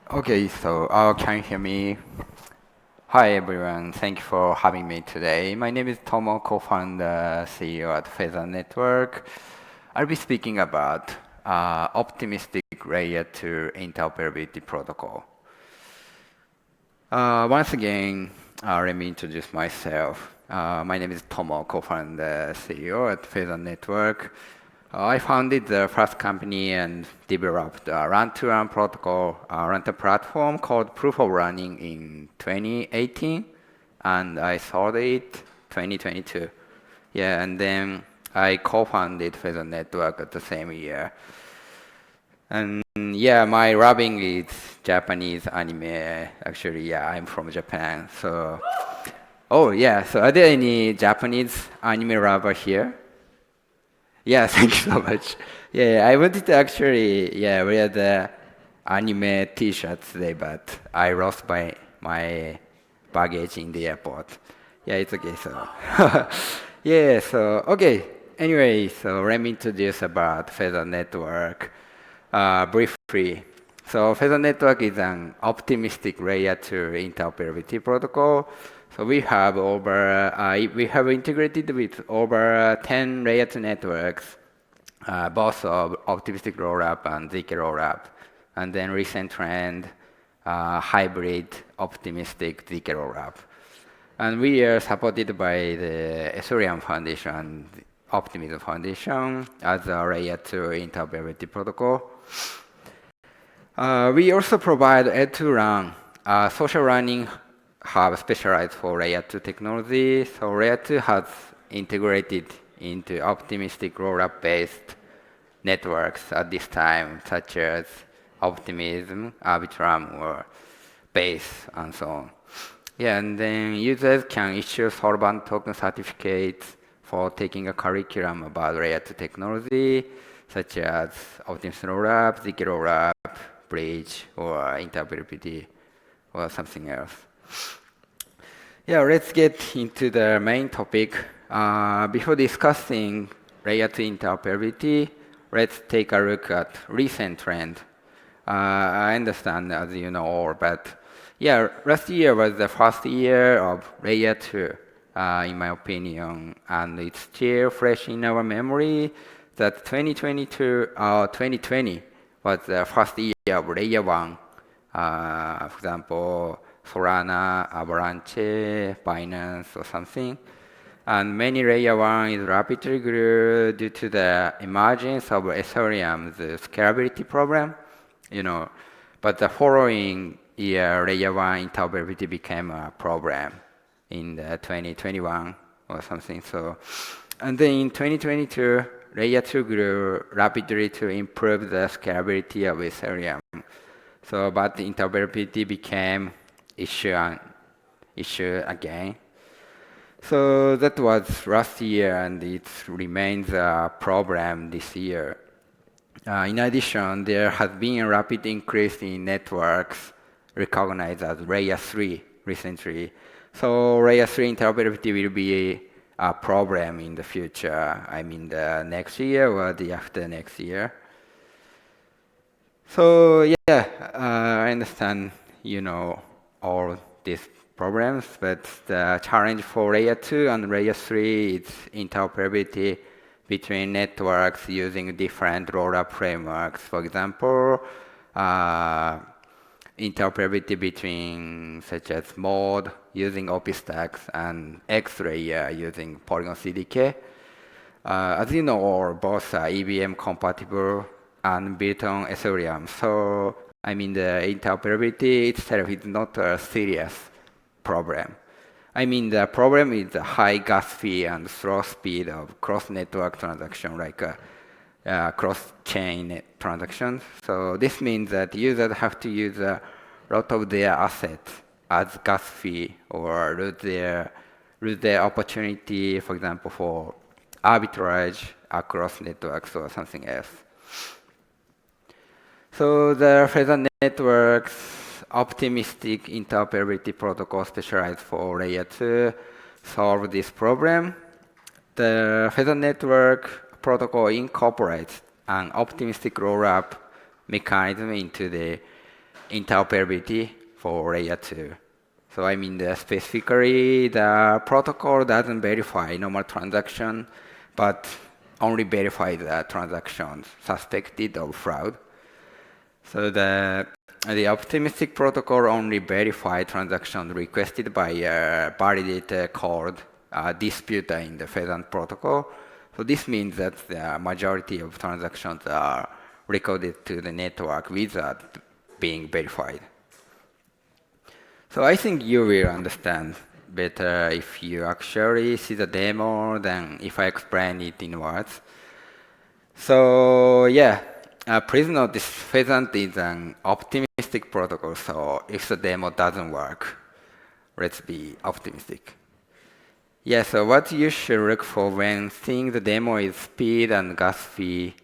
Okay, so can you hear me? Hi everyone, thank you for having me today. My name is Tomo, co-founder, CEO at Feather Network. I'll be speaking about optimistic layer 2 interoperability protocol. Once again, let me introduce myself. My name is Tomo, co-founder, CEO at Feather Network. I founded the first company and developed a run-to-run protocol, runtime platform called Proof of Running in 2018, and I sold it 2022. Yeah, and then I co-founded Feather Network at the same year. And yeah, my rubbing is Japanese anime. Actually, yeah, I'm from Japan. So, oh yeah, so are there any Japanese anime rubber here? Yeah, thank you so much. Yeah, I wanted to actually, yeah, wear the anime T-shirts today, but I lost my baggage in the airport. Yeah, it's okay. So, yeah. So, okay. Anyway, so let me introduce about Feather Network briefly. So, Feather Network is an optimistic layer 2 interoperability protocol. So we have integrated with over 10 layer 2 networks, both of optimistic rollup and ZK rollup, and then recent trend, hybrid optimistic ZK rollup. And we are supported by the Ethereum Foundation, Optimism Foundation as a layer 2 interoperability protocol. We also provide L2 social running hub specialized for layer 2 technology. So layer 2 has integrated into optimistic rollup based networks at this time, such as Optimism, Arbitrum, or BaaS, and so on. Yeah, and then users can issue solvent token certificates for taking a curriculum about layer 2 technology, such as Optimism rollup, ZK rollup, Bridge, or Interoperability, or something else. Yeah, let's get into the main topic. Before discussing layer 2 interoperability, let's take a look at recent trend. I understand, as you know, but yeah, last year was the first year of layer 2, in my opinion, and it's still fresh in our memory that 2020 was the first year of layer 1. For example, Solana, Avalanche, Binance, or something. And many layer 1 is rapidly grew due to the emergence of Ethereum's scalability problem. But the following year, layer 1 interoperability became a problem in the 2021 or something. So, and then in 2022, layer 2 grew rapidly to improve the scalability of Ethereum. So, but the interoperability became issue again. So that was last year, and it remains a problem this year. In addition, there has been a rapid increase in networks recognized as layer 3 recently. So layer 3 interoperability will be a problem in the future. I mean, the next year or the after next year. So yeah, I understand, all these problems, but the challenge for layer 2 and layer 3 is interoperability between networks using different rollup frameworks. For example, interoperability between such as Mode using OpenStack and X layer using Polygon CDK. As you know, both are EVM compatible and built on Ethereum. So, I mean, the interoperability itself is not a serious problem. I mean, the problem is the high gas fee and slow speed of cross-network transaction, like cross-chain transactions. So this means that users have to use a lot of their assets as gas fee or lose their opportunity, for example, for arbitrage across networks or something else. So the Feather Network's optimistic interoperability protocol specialized for layer 2 solve this problem. The Feather Network protocol incorporates an optimistic rollup mechanism into the interoperability for layer 2. So I mean, specifically, the protocol doesn't verify normal transaction, but only verify the transactions suspected of fraud. So the optimistic protocol only verify transactions requested by a validator called disputer in the Pheasant protocol. So this means that the majority of transactions are recorded to the network without being verified. So I think you will understand better if you actually see the demo than if I explain it in words. So yeah, please note this Pheasant is an optimistic protocol, so if the demo doesn't work, let's be optimistic. Yeah, so what you should look for when seeing the demo is speed and gas fee,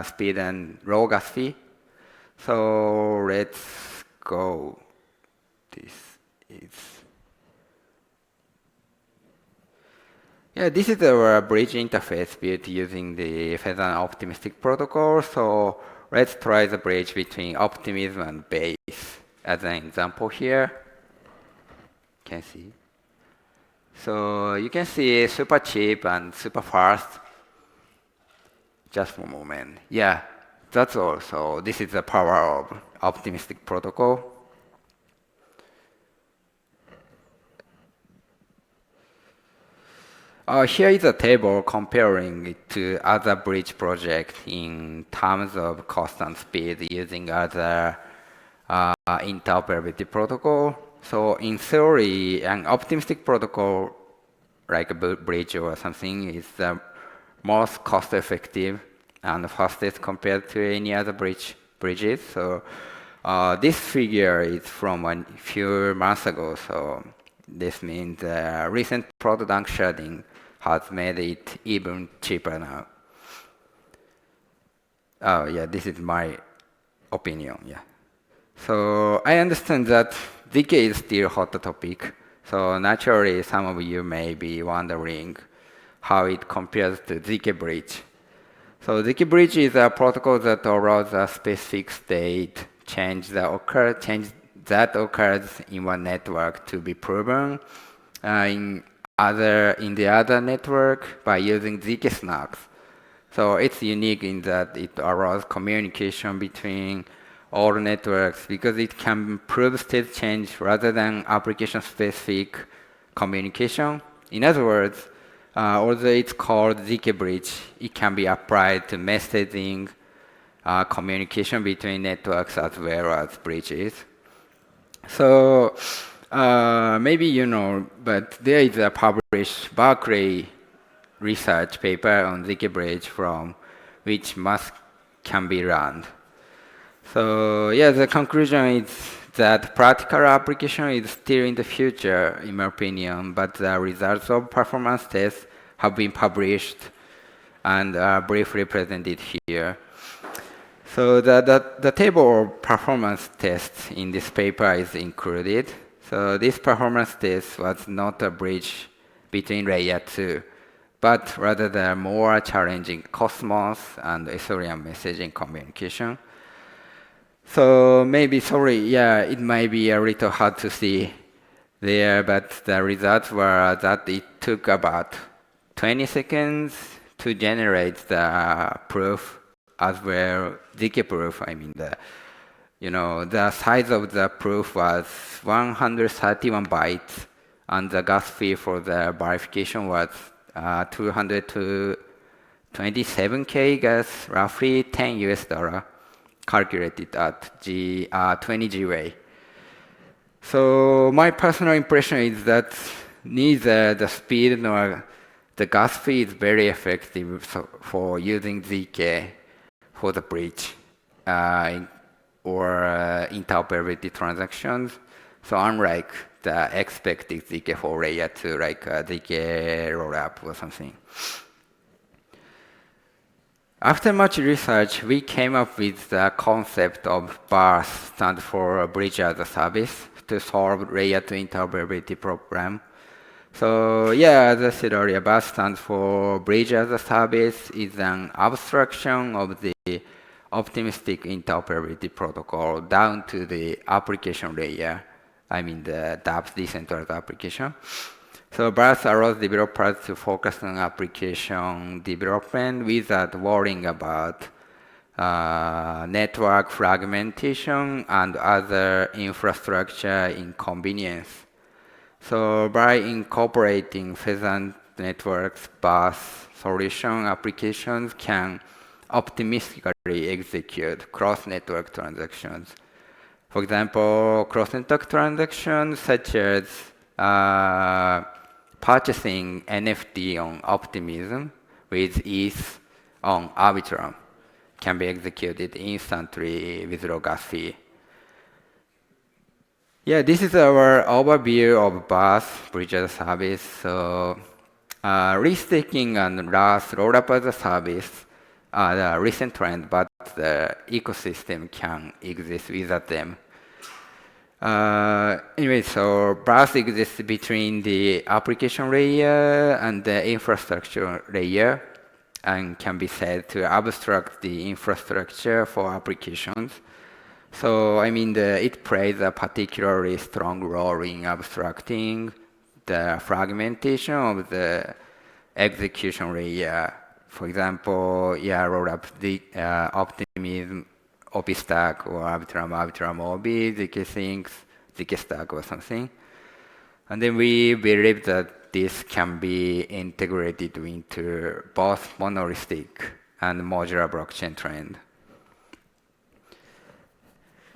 speed and low gas fee. So let's go. This is our bridge interface built using the Pheasant optimistic protocol. So let's try the bridge between optimism and BaaS as an example here. You can see. So you can see super cheap and super fast. Just one moment. Yeah, that's all. So this is the power of optimistic protocol. Here is a table comparing it to other bridge projects in terms of cost and speed using other interoperability protocol. So in theory, an optimistic protocol like a bridge or something is the most cost-effective and fastest compared to any other bridges. So this figure is from a few months ago. So this means recent product sharding has made it even cheaper now. Oh yeah, this is my opinion. Yeah. So I understand that ZK is still a hot topic. So naturally, some of you may be wondering how it compares to ZK Bridge. So ZK Bridge is a protocol that allows a specific state change that occurs in one network to be proven in the other network by using ZK snags. So it's unique in that it allows communication between all networks because it can prove state change rather than application-specific communication. In other words, although it's called ZK Bridge, it can be applied to messaging, communication between networks as well as bridges. So maybe you know, but there is a published Berkeley research paper on ZK Bridge from which math can be run. So yeah, the conclusion is that practical application is still in the future, in my opinion, but the results of performance tests have been published and are briefly presented here. So the table of performance tests in this paper is included. So this performance test was not a bridge between layer 2, but rather the more challenging Cosmos and Ethereum messaging communication. So maybe, sorry, yeah, it might be a little hard to see there, but the results were that it took about 20 seconds to generate the proof as well, ZK proof. I mean, the size of the proof was 131 bytes, and the gas fee for the verification was 200 to 27K gas, roughly $10, calculated at 20 GWay. So my personal impression is that neither the speed nor the gas fee is very effective for using ZK for the bridge or interoperability transactions. So unlike the expected ZK for layer 2, like ZK rollup or something. After much research, we came up with the concept of BaaS, stands for Bridge as a Service, to solve layer 2 interoperability problem. So yeah, as I said earlier, BaaS stands for Bridge as a Service, is an abstraction of the optimistic interoperability protocol down to the application layer. I mean the dApps decentralized application. So BaaS allows developers to focus on application development without worrying about network fragmentation and other infrastructure inconvenience. So by incorporating Pheasant Network's BaaS solution, applications can optimistically execute cross-network transactions. For example, cross-network transactions such as purchasing NFT on Optimism with ETH on Arbitrum can be executed instantly with low gas fee. Yeah, this is our overview of BaaS, Bridge as a Service. So risk-taking and RaaS, roll-up as a service, are the recent trend, but the ecosystem can exist without them. Anyway, so BaaS exists between the application layer and the infrastructure layer and can be said to abstract the infrastructure for applications. So, I mean, it plays a particularly strong role in abstracting the fragmentation of the execution layer. For example, yeah, roll up the Optimism, OP stack, or Arbitrum OB, ZK Syncs, ZK stack, or something. And then we believe that this can be integrated into both monolithic and modular blockchain trend.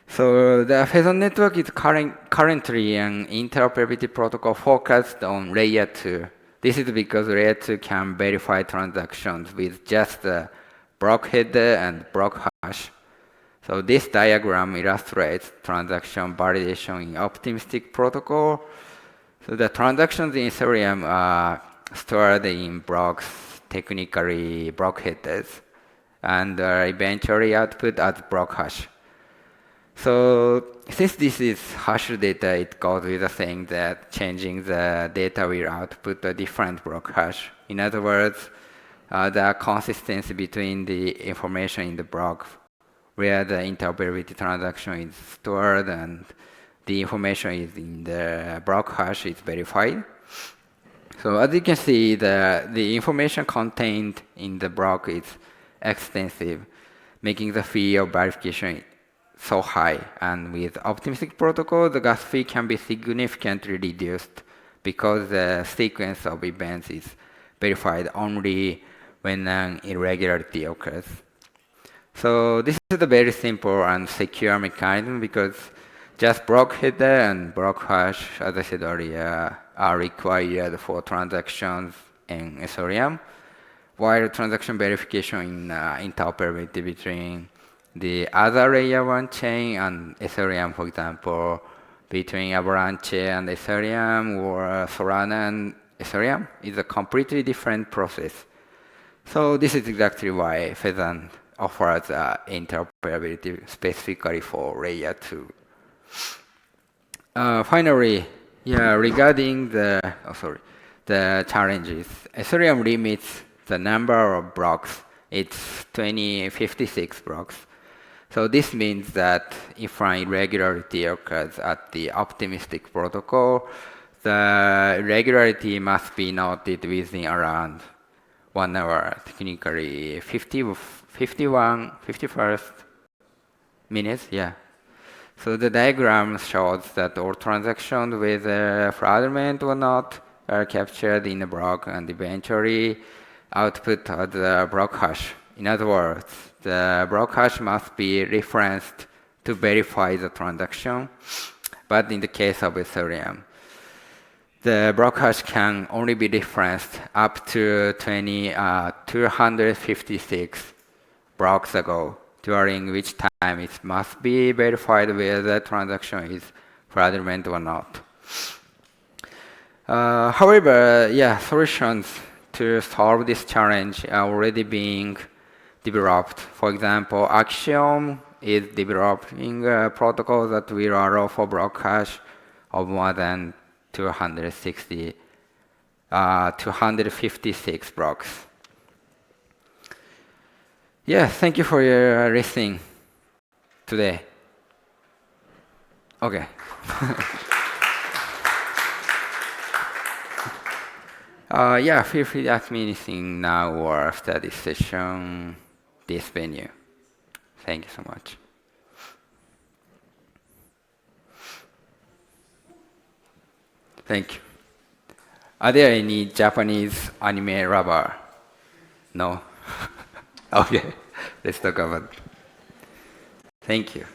So the Pheasant network is currently an interoperability protocol focused on layer 2. This is because layer 2 can verify transactions with just the block header and block hash. So this diagram illustrates transaction validation in optimistic protocol. So the transactions in Ethereum are stored in blocks, technically block headers, and eventually output as block hash. So since this is hash data, it goes without saying that changing the data will output a different block hash. In other words, the consistency between the information in the block where the interoperability transaction is stored and the information is in the block hash is verified. So as you can see, the information contained in the block is extensive, making the fee of verification so high. And with optimistic protocol, the gas fee can be significantly reduced because the sequence of events is verified only when an irregularity occurs. So this is a very simple and secure mechanism because just block header and block hash, as I said earlier, are required for transactions in Ethereum, while transaction verification in interoperability between the other layer 1 chain and Ethereum, for example, between Avalanche and Ethereum or Solana and Ethereum is a completely different process. So this is exactly why Pheasant offers interoperability specifically for layer 2. Finally, yeah, regarding the challenges, Ethereum limits the number of blocks. It's 2056 blocks. So this means that if an irregularity occurs at the optimistic protocol, the irregularity must be noted within around 1 hour, technically 51st minutes, yeah. So the diagram shows that all transactions, whether fraudulent or not, are captured in a block and eventually output as the block hash. In other words, the block hash must be referenced to verify the transaction. But in the case of Ethereum, the block hash can only be referenced up to 256 blocks ago, during which time it must be verified whether the transaction is fraudulent or not. However, yeah, solutions to solve this challenge are already being developed. For example, Axiom is developing a protocol that will allow for block hash of more than 256 blocks. Yeah, thank you for your listening today. Okay. Yeah, feel free to ask me anything now or after this session, this venue. Thank you so much. Thank you. Are there any Japanese anime lover? No? Okay, let's talk about. Thank you.